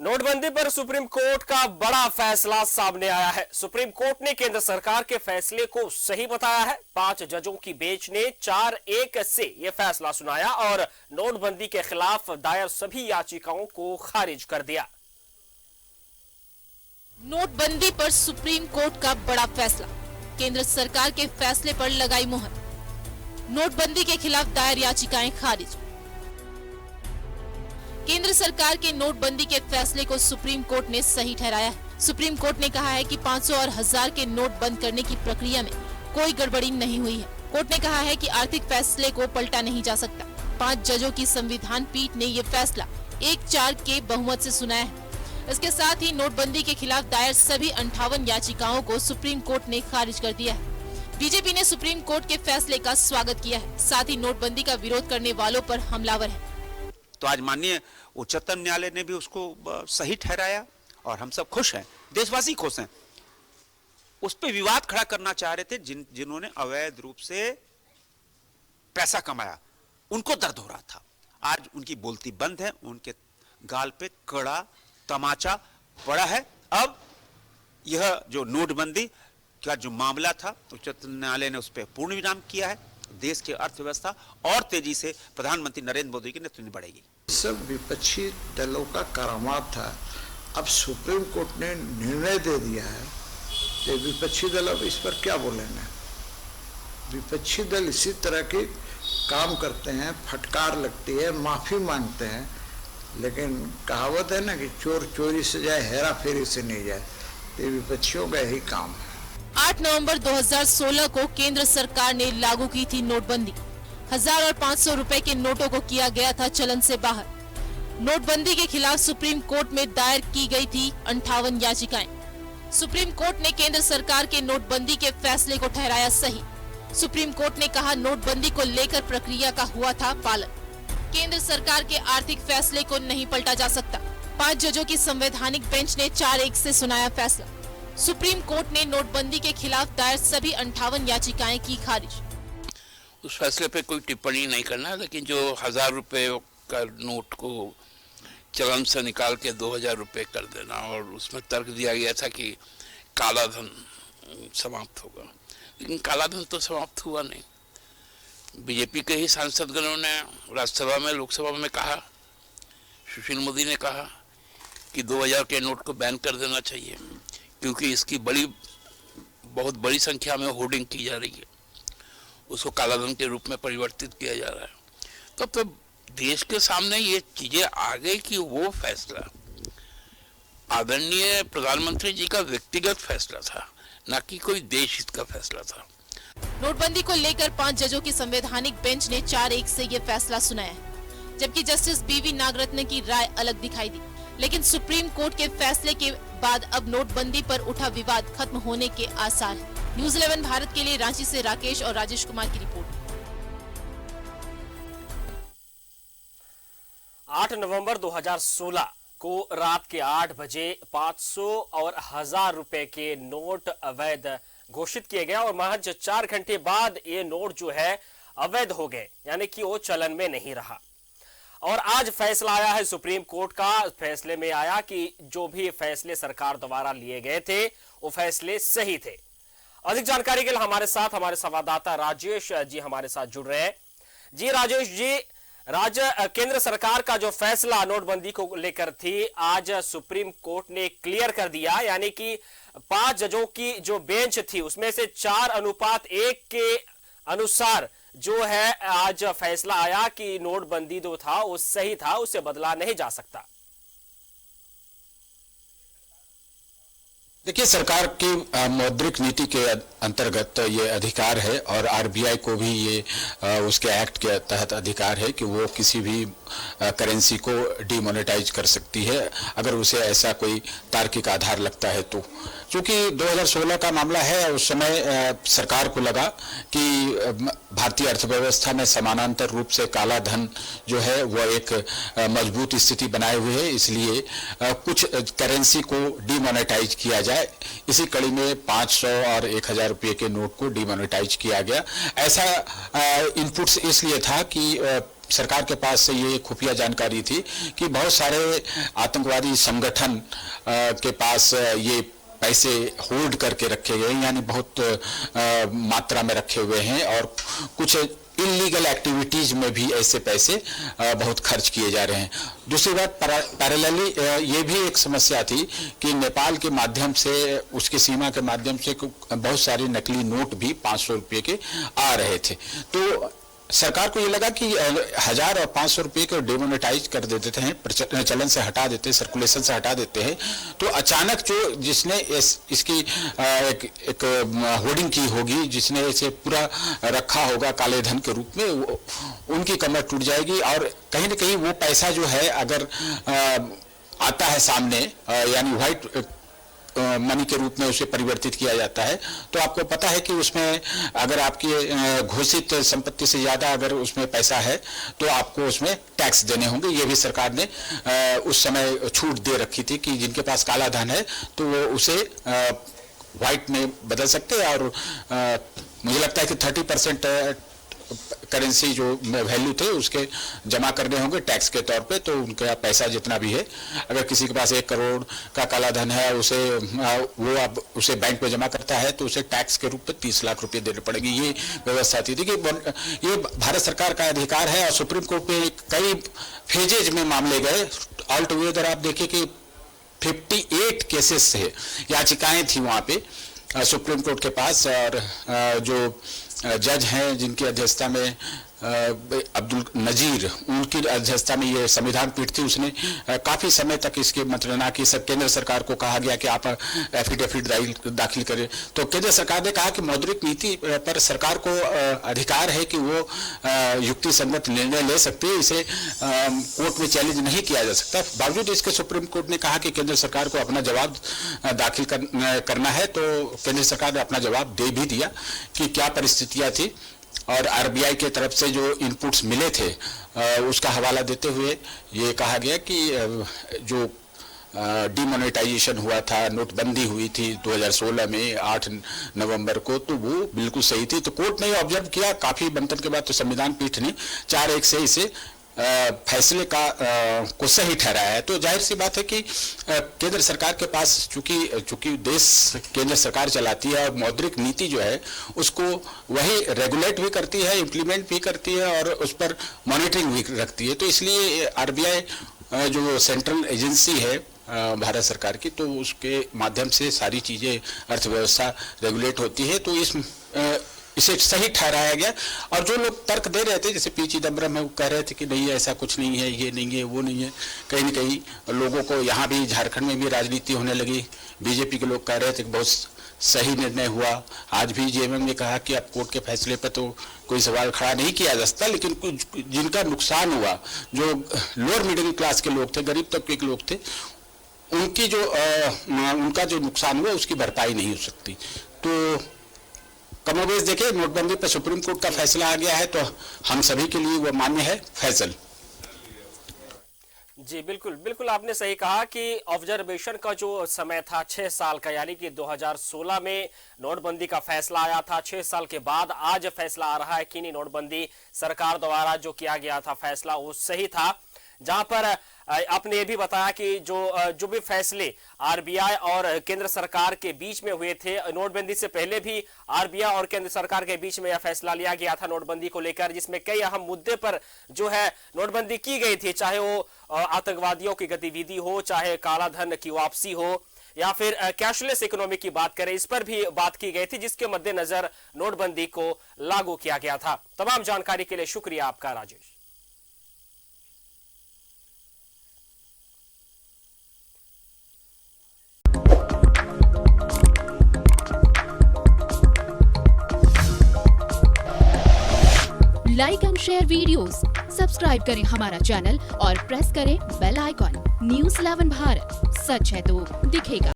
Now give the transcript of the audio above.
नोटबंदी पर supreme court का बड़ा फैसला सामने आया है। सुप्रीम कोर्ट ने केंद्र सरकार के फैसले को सही बताया है। 5 जजों की बेंच ने 4-1 से यह फैसला सुनाया और नोटबंदी के खिलाफ दायर सभी याचिकाओं को खारिज कर दिया। नोटबंदी पर सुप्रीम कोर्ट का बड़ा फैसला, केंद्र सरकार के फैसले पर लगाई मुहर। नोटबंदी के खिलाफ दायर याचिकाएं खारिज। केंद्र सरकार के नोटबंदी के फैसले को सुप्रीम कोर्ट ने सही ठहराया है। सुप्रीम कोर्ट ने कहा है कि 500 और 1000 के नोट बंद करने की प्रक्रिया में कोई गड़बड़ी नहीं हुई है। कोर्ट ने कहा है कि आर्थिक फैसले को पलटा नहीं जा सकता। 5 जजों की संविधान पीठ ने ये फैसला 1-4 के बहुमत से सुनाया है। इसके साथ ही नोटबंदी के खिलाफ दायर सभी 58 याचिकाओं को सुप्रीम कोर्ट ने खारिज कर दिया है। बीजेपी ने सुप्रीम कोर्ट के फैसले का स्वागत किया है, साथ ही नोटबंदी का विरोध करने वालों पर हमलावर है। तो आज माननीय उच्चतम न्यायालय ने भी उसको सही ठहराया और हम सब खुश हैं, देशवासी खुश हैं। उस पे विवाद खड़ा करना चाह रहे थे जिन्होंने अवैध रूप से पैसा कमाया, उनको दर्द हो रहा था। आज उनकी बोलती बंद है, उनके गाल पे कड़ा तमाचा पड़ा है। अब यह जो नोटबंदी का जो मामला था, उच्चतम न्यायालय ने उस पर पूर्ण विराम किया है। देश की अर्थव्यवस्था और तेजी से प्रधानमंत्री नरेंद्र मोदी के नेतृत्व में बढ़ेगी। सब विपक्षी दलों का करामात था। अब सुप्रीम कोर्ट ने निर्णय दे दिया है कि विपक्षी दल अब इस पर क्या बोलेंगे। विपक्षी दल इसी तरह के काम करते हैं, फटकार लगती है, माफी मांगते हैं, लेकिन कहावत है ना कि चोर चोरी से जाए, हेरा फेरी से नहीं जाए। तो विपक्षियों का यही काम है। 8 नवंबर 2016 को केंद्र सरकार ने लागू की थी नोटबंदी। 1000 और 500 रुपए के नोटों को किया गया था चलन से बाहर। नोटबंदी के खिलाफ सुप्रीम कोर्ट में दायर की गई थी 58 याचिकाएं। सुप्रीम कोर्ट ने केंद्र सरकार के नोटबंदी के फैसले को ठहराया सही। सुप्रीम कोर्ट ने कहा, नोटबंदी को लेकर प्रक्रिया का हुआ था पालन। केंद्र सरकार के आर्थिक फैसले को नहीं पलटा जा सकता। 5 जजों की संवैधानिक बेंच ने 4-1 से सुनाया फैसला। सुप्रीम कोर्ट ने नोटबंदी के खिलाफ दायर सभी 58 याचिकाएं की खारिज। उस फैसले पे कोई टिप्पणी नहीं करना है, लेकिन जो 1000 रुपए का नोट को चलन से निकाल के 2000 रुपए कर देना, और उसमें तर्क दिया गया था कि काला धन समाप्त होगा, लेकिन काला धन तो समाप्त हुआ नहीं। बीजेपी के ही सांसदगणों ने राज्यसभा में, लोकसभा में कहा, सुशील मोदी ने कहा कि 2000 के नोट को बैन कर देना चाहिए, क्योंकि इसकी बहुत बड़ी संख्या में होर्डिंग की जा रही है, उसको कालाधन के रूप में परिवर्तित किया जा रहा है। तो देश के सामने ये चीजें आ गई कि वो फैसला आदरणीय प्रधानमंत्री जी का व्यक्तिगत फैसला था, न कि कोई देश हित का फैसला था। नोटबंदी को लेकर 5 जजों की संवैधानिक बेंच ने 4-1 से ये फैसला सुनाया है, जबकि जस्टिस बीवी नागरत्न की राय अलग दिखाई दी। लेकिन सुप्रीम कोर्ट के फैसले के बाद अब नोटबंदी पर उठा विवाद खत्म होने के आसार हैं। न्यूज़ 11 भारत के लिए रांची से राकेश और राजेश कुमार की रिपोर्ट। 8 नवंबर 2016 को रात के 8 बजे 500 और 1000 रुपए के नोट अवैध घोषित किए गए और महज 4 घंटे बाद ये नोट जो है अवैध हो गए, यानी कि वो चलन में नहीं रहा। और आज फैसला आया है सुप्रीम कोर्ट का। फैसले में आया कि जो भी फैसले सरकार द्वारा लिए गए थे वो फैसले सही थे। अधिक जानकारी के लिए हमारे साथ हमारे संवाददाता राजेश जी हमारे साथ जुड़ रहे हैं। जी राजेश जी, केंद्र सरकार का जो फैसला नोटबंदी को लेकर थी, आज सुप्रीम कोर्ट ने क्लियर कर दिया, यानी कि 5 जजों की जो बेंच थी उसमें से 4:1 के अनुसार जो है आज फैसला आया कि नोटबंदी जो था वो सही था, उसे बदला नहीं जा सकता। देखिए, सरकार की मौद्रिक नीति के अंतर्गत ये अधिकार है और आरबीआई को भी ये उसके एक्ट के तहत अधिकार है कि वो किसी भी करेंसी को डीमोनेटाइज कर सकती है अगर उसे ऐसा कोई तार्किक आधार लगता है तो। क्योंकि 2016 का मामला है, उस समय सरकार को लगा कि भारतीय अर्थव्यवस्था में समानांतर रूप से काला धन जो है वो एक मजबूत स्थिति बनाए हुए है, इसलिए कुछ करेंसी को डीमोनेटाइज किया जाए। इसी कड़ी में 500 और 1000 रुपये के नोट को डीमोनेटाइज किया गया। ऐसा इनपुट्स इसलिए था कि सरकार के पास ये खुफिया जानकारी थी कि बहुत सारे आतंकवादी संगठन के पास ये पैसे होल्ड करके रखे गए, यानी बहुत मात्रा में रखे हुए हैं और कुछ इलीगल एक्टिविटीज में भी ऐसे पैसे बहुत खर्च किए जा रहे हैं। दूसरी बात, पैरेलली ये भी एक समस्या थी कि नेपाल के माध्यम से, उसकी सीमा के माध्यम से बहुत सारे नकली नोट भी 500 रुपये के आ रहे थे। तो सरकार को ये लगा कि 1000 और 500 रुपये को डिमोनेटाइज कर देते हैं, चलन से हटा देते हैं, सर्कुलेशन से हटा देते हैं। तो अचानक जो जिसने इसकी एक होर्डिंग की होगी, जिसने इसे पूरा रखा होगा काले धन के रूप में, उनकी कमर टूट जाएगी और कहीं ना कहीं वो पैसा जो है अगर आता है सामने, यानी व्हाइट मनी के रूप में उसे परिवर्तित किया जाता है, तो आपको पता है कि उसमें अगर आपकी घोषित संपत्ति से ज्यादा अगर उसमें पैसा है तो आपको उसमें टैक्स देने होंगे। ये भी सरकार ने उस समय छूट दे रखी थी कि जिनके पास काला धन है तो वो उसे व्हाइट में बदल सकते हैं और मुझे लगता है कि 30% करेंसी जो वैल्यू थे उसके जमा करने होंगे टैक्स के तौर पे। तो उनका पैसा जितना भी है, अगर किसी के पास 1 करोड़ का काला धन है, उसे वो अब उसे बैंक में जमा करता है तो उसे टैक्स के रूप में 30 लाख रुपए देने पड़ेंगे। ये व्यवस्था थी कि ये भारत सरकार का अधिकार है और सुप्रीम कोर्ट में कई फेजेज में मामले गए। ऑल टुगेदर आप देखिए कि 58 केसेस से याचिकाएं थी वहां पे सुप्रीम कोर्ट के पास, और जो जज हैं जिनकी अध्यक्षता में अब्दुल नजीर, उनकी अध्यक्षता में ये संविधान पीठ थी, उसने काफी समय तक इसकी मंत्रणा की। केंद्र सरकार को कहा गया कि आप एफिडेविट दाखिल करें। तो केंद्र सरकार ने कहा कि मौद्रिक नीति पर सरकार को अधिकार है कि वो युक्ति संगत निर्णय ले सकती है, इसे कोर्ट में चैलेंज नहीं किया जा सकता। बावजूद इसके सुप्रीम कोर्ट ने कहा कि केंद्र सरकार को अपना जवाब दाखिल करना है। तो केंद्र सरकार ने अपना जवाब दे भी दिया कि क्या परिस्थितियां थी, और आरबीआई के तरफ से जो इनपुट्स मिले थे उसका हवाला देते हुए ये कहा गया कि जो डिमोनेटाइजेशन हुआ था, नोटबंदी हुई थी 2016 में 8 नवंबर को, तो वो बिल्कुल सही थी। तो कोर्ट ने ऑब्जर्व किया, काफी मंथन के बाद तो संविधान पीठ ने 4-1 से इसे फैसले को सही ठहराया है। तो जाहिर सी बात है कि केंद्र सरकार के पास चूंकि देश केंद्र सरकार चलाती है और मौद्रिक नीति जो है उसको वही रेगुलेट भी करती है, इम्प्लीमेंट भी करती है और उस पर मॉनिटरिंग भी रखती है। तो इसलिए आरबीआई जो सेंट्रल एजेंसी है भारत सरकार की, तो उसके माध्यम से सारी चीजें अर्थव्यवस्था रेगुलेट होती है। तो इसे सही ठहराया गया। और जो लोग तर्क दे रहे थे, जैसे पी चिदम्बरम है, वो कह रहे थे कि नहीं ऐसा कुछ नहीं है, ये नहीं है, वो नहीं है, कहीं न कहीं लोगों को, यहाँ भी झारखंड में भी राजनीति होने लगी, बीजेपी के लोग कह रहे थे कि बहुत सही निर्णय हुआ। आज भी जेएमएम ने कहा कि अब कोर्ट के फैसले पर तो कोई सवाल खड़ा नहीं किया जा सकता, लेकिन कुछ जिनका नुकसान हुआ, जो लोअर मिडिल क्लास के लोग थे, गरीब तबके के लोग थे, उनका जो नुकसान हुआ उसकी भरपाई नहीं हो सकती। तो कमोबेश देखिए, नोटबंदी पर सुप्रीम कोर्ट का फैसला आ गया है तो हम सभी के लिए वो मान्य है फैसल। जी बिल्कुल बिल्कुल, आपने सही कहा कि ऑब्जर्वेशन का जो समय था 6 साल का, यानी कि 2016 में नोटबंदी का फैसला आया था। 6 साल के बाद आज फैसला आ रहा है कि नहीं, नोटबंदी सरकार द्वारा जो किया गया था फैसला वो सही था। जहां पर आपने ये भी बताया कि जो भी फैसले आरबीआई और केंद्र सरकार के बीच में हुए थे, नोटबंदी से पहले भी आरबीआई और केंद्र सरकार के बीच में यह फैसला लिया गया था नोटबंदी को लेकर, जिसमें कई अहम मुद्दे पर जो है नोटबंदी की गई थी, चाहे वो आतंकवादियों की गतिविधि हो, चाहे काला धन की वापसी हो, या फिर कैशलेस इकोनॉमी की बात करें, इस पर भी बात की गई थी, जिसके मद्देनजर नोटबंदी को लागू किया गया था। तमाम जानकारी के लिए शुक्रिया आपका Rajesh. Like and share videos, subscribe करें हमारा चैनल और प्रेस करें बेल आइकॉन। न्यूज़ 11 भारत, सच है तो दिखेगा।